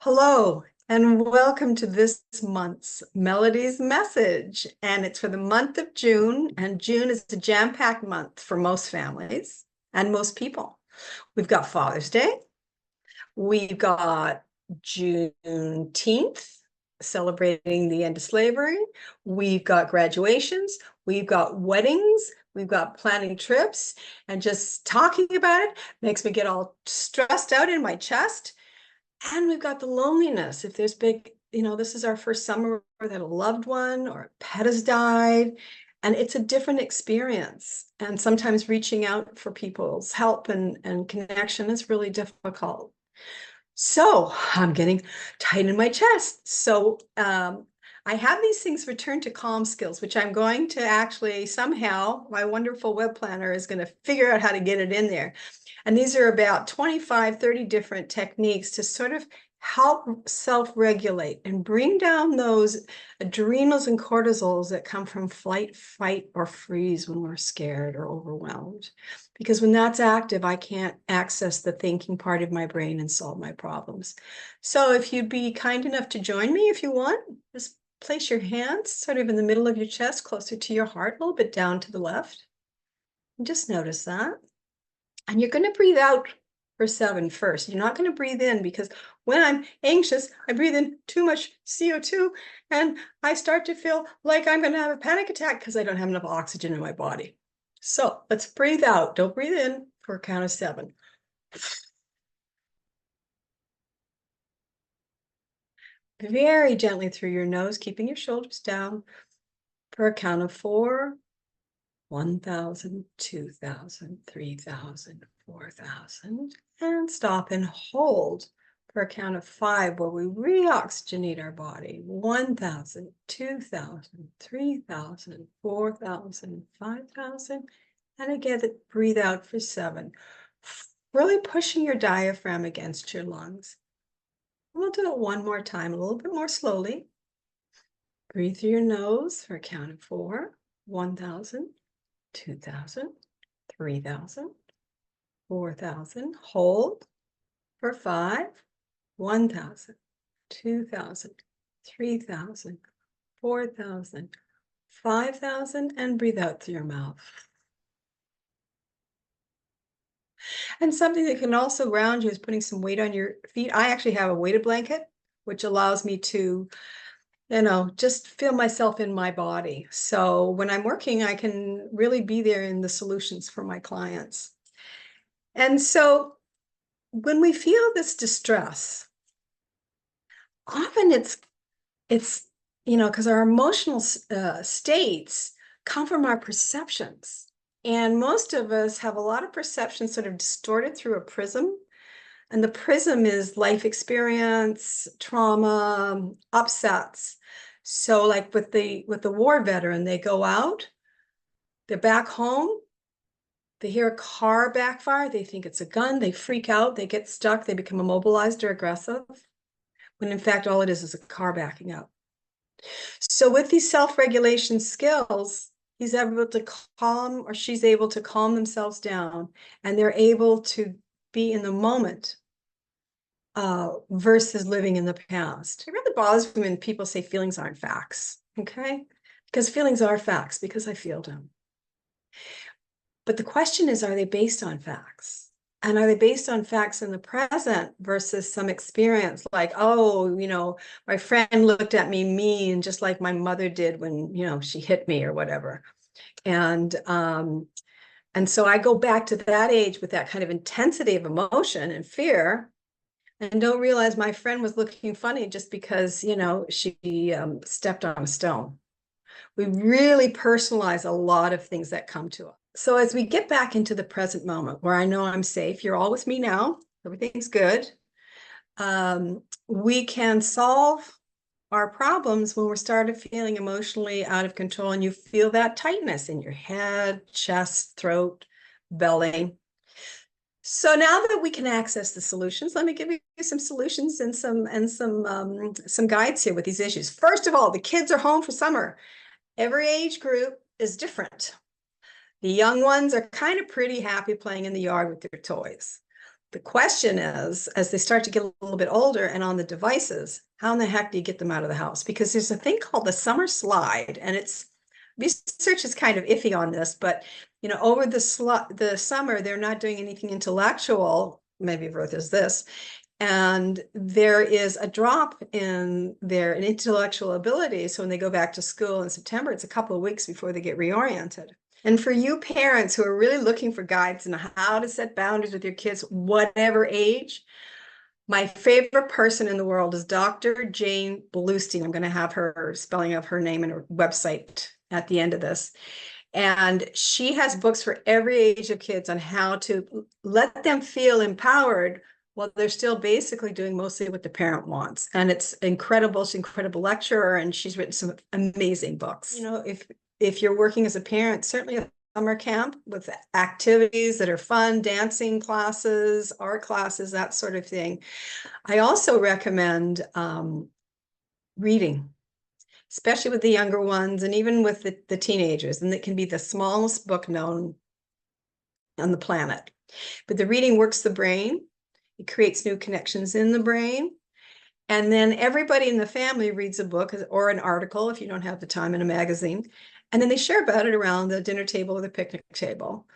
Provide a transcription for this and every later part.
Hello, and welcome to this month's Melody's Message. And it's for the month of June, and June is a jam-packed month for most families and most people. We've got Father's Day, we've got Juneteenth, celebrating the end of slavery, we've got graduations, we've got weddings, we've got planning trips, and just talking about it makes me get all stressed out in my chest. And we've got the loneliness. If there's this is our first summer that a loved one or a pet has died, and it's a different experience. And sometimes reaching out for people's help and connection is really difficult. So I'm getting tight in my chest. So I have these things return to calm skills, which I'm going to actually somehow, my wonderful web planner is going to figure out how to get it in there. And these are about 25, 30 different techniques to sort of help self-regulate and bring down those adrenals and cortisols that come from flight, fight, or freeze when we're scared or overwhelmed. Because when that's active, I can't access the thinking part of my brain and solve my problems. So if you'd be kind enough to join me if you want, just place your hands sort of in the middle of your chest, closer to your heart, a little bit down to the left. And just notice that. And you're going to breathe out for 7 first. You're not going to breathe in, because when I'm anxious, I breathe in too much CO2 and I start to feel like I'm going to have a panic attack because I don't have enough oxygen in my body. So let's breathe out. Don't breathe in for a count of 7. Very gently through your nose, keeping your shoulders down for a count of 4. 1,000, 2,000, 3,000, 4,000, and stop and hold for a count of 5, where we re-oxygenate our body. 1,000, 2,000, 3,000, 4,000, 5,000, and again, breathe out for 7. Really pushing your diaphragm against your lungs. We'll do it one more time, a little bit more slowly. Breathe through your nose for a count of 4. 1,000. 2,000, 3,000, 4,000, hold for 5, 1,000, 2,000, 3,000, 4,000, 5,000, and breathe out through your mouth. And something that can also ground you is putting some weight on your feet. I actually have a weighted blanket, which allows me to just feel myself in my body. So when I'm working, I can really be there in the solutions for my clients. And so when we feel this distress, often it's because our emotional states come from our perceptions. And most of us have a lot of perceptions sort of distorted through a prism. And the prism is life experience, trauma, upsets. So like with the war veteran, they go out, they're back home, they hear a car backfire, they think it's a gun, they freak out, they get stuck, they become immobilized or aggressive, when in fact all it is a car backing up. So with these self-regulation skills, he's able to calm, or she's able to calm themselves down, and they're able to be in the moment versus living in the past. It really bothers me when people say feelings aren't facts, okay? Because feelings are facts, because I feel them. But the question is, are they based on facts? And are they based on facts in the present versus some experience like, oh, my friend looked at me mean, just like my mother did when, she hit me or whatever. And so I go back to that age with that kind of intensity of emotion and fear, and don't realize my friend was looking funny just because, she stepped on a stone. We really personalize a lot of things that come to us. So as we get back into the present moment where I know I'm safe, you're all with me now, everything's good, we can solve our problems when we're started feeling emotionally out of control, and you feel that tightness in your head, chest, throat, belly. So now that we can access the solutions, let me give you some solutions and some guides here with these issues. First of all, the kids are home for summer. Every age group is different. The young ones are kind of pretty happy playing in the yard with their toys. The question is, as they start to get a little bit older and on the devices, how in the heck do you get them out of the house? Because there's a thing called the summer slide, and research is kind of iffy on this, but over the summer, they're not doing anything intellectual, maybe Ruth is this, and there is a drop in their intellectual ability. So when they go back to school in September, it's a couple of weeks before they get reoriented. And for you parents who are really looking for guides on how to set boundaries with your kids, whatever age, my favorite person in the world is Dr. Jane Bluestein. I'm going to have her spelling of her name and her website at the end of this. And she has books for every age of kids on how to let them feel empowered while they're still basically doing mostly what the parent wants. And it's incredible. She's an incredible lecturer, and she's written some amazing books. If you're working as a parent, certainly a summer camp with activities that are fun, dancing classes, art classes, that sort of thing. I also recommend reading, especially with the younger ones and even with the teenagers. And it can be the smallest book known on the planet. But the reading works the brain. It creates new connections in the brain. And then everybody in the family reads a book or an article, if you don't have the time, in a magazine. And then they share about it around the dinner table or the picnic table.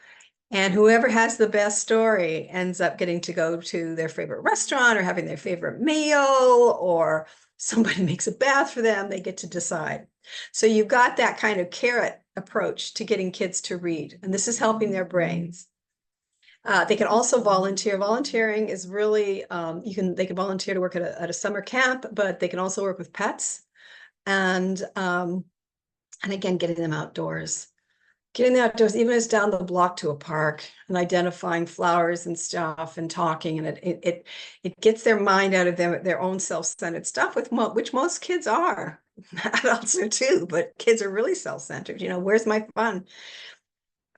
And whoever has the best story ends up getting to go to their favorite restaurant or having their favorite meal, or somebody makes a bath for them. They get to decide. So you've got that kind of carrot approach to getting kids to read. And this is helping their brains. They can also volunteer. Volunteering is really, they can volunteer to work at a summer camp, but they can also work with pets. And again, getting them outdoors. Getting them outdoors, even as down the block to a park, and identifying flowers and stuff and talking. And it gets their mind out of their own self-centered stuff, which most kids are. Adults are too, but kids are really self-centered. Where's my fun?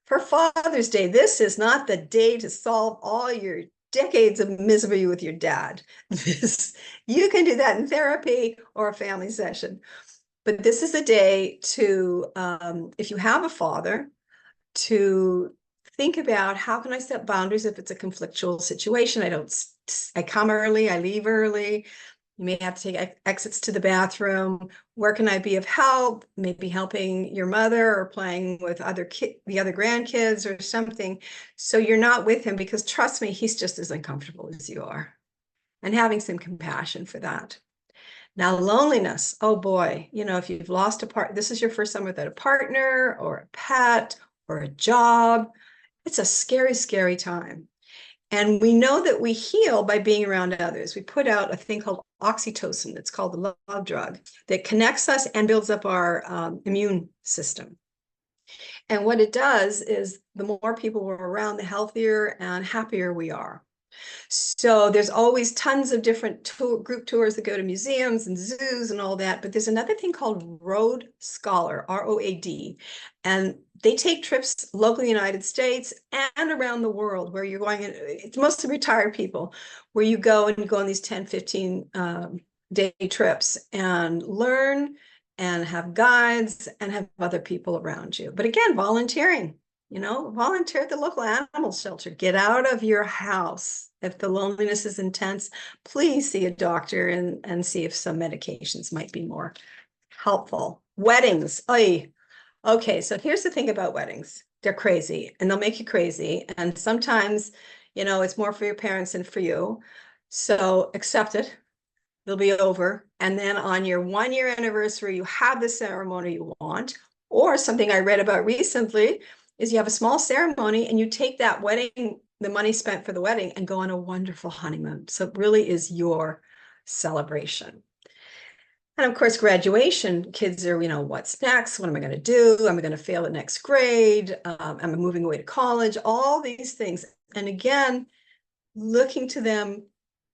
For Father's Day, this is not the day to solve all your decades of misery with your dad. You can do that in therapy or a family session. But this is a day to, if you have a father, to think about how can I set boundaries if it's a conflictual situation. I come early, I leave early. You may have to take exits to the bathroom. Where can I be of help? Maybe helping your mother or playing with the other grandkids or something. So you're not with him, because trust me, he's just as uncomfortable as you are. And having some compassion for that. Now, loneliness, oh boy, if you've lost this is your first summer without a partner or a pet or a job, it's a scary, scary time. And we know that we heal by being around others. We put out a thing called oxytocin. It's called the love drug that connects us and builds up our immune system. And what it does is the more people we're around, the healthier and happier we are. So there's always tons of different group tours that go to museums and zoos and all that. But there's another thing called Road Scholar, ROAD. And they take trips locally in the United States and around the world where you're going. It's mostly retired people, where you go on these 10, 15 day trips and learn and have guides and have other people around you. But again, volunteering. Volunteer at the local animal shelter. Get out of your house. If the loneliness is intense, please see a doctor and see if some medications might be more helpful. Weddings. Okay, so here's the thing about weddings. They're crazy, and they'll make you crazy. And sometimes, it's more for your parents than for you. So accept it. It'll be over. And then on your 1-year anniversary, you have the ceremony you want. Or something I read about recently is you have a small ceremony and you take that wedding, the money spent for the wedding, and go on a wonderful honeymoon. So it really is your celebration. And of course, graduation, kids are, what's next? What am I going to do? Am I going to fail at next grade? Am I moving away to college? All these things. And again, looking to them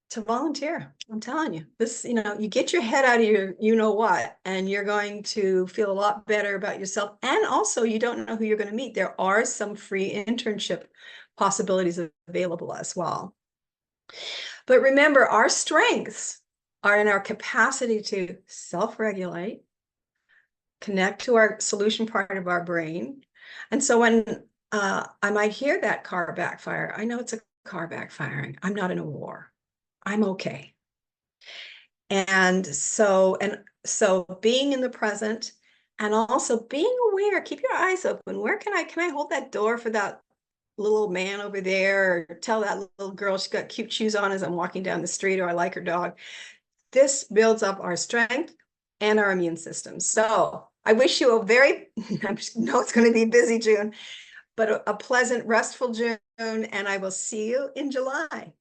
to volunteer. I'm telling you, this, you get your head out of your, what, and you're going to feel a lot better about yourself. And also, you don't know who you're going to meet. There are some free internship possibilities available as well. But remember, our strengths are in our capacity to self-regulate, connect to our solution part of our brain. And so when I might hear that car backfire. I know it's a car backfiring. I'm not in a war. I'm okay. And so being in the present and also being aware, keep your eyes open. Where can I hold that door for that little man over there, or tell that little girl she's got cute shoes on as I'm walking down the street, or I like her dog. This builds up our strength and our immune system. So I wish you a very, I know it's going to be busy June, but a pleasant, restful June, and I will see you in July.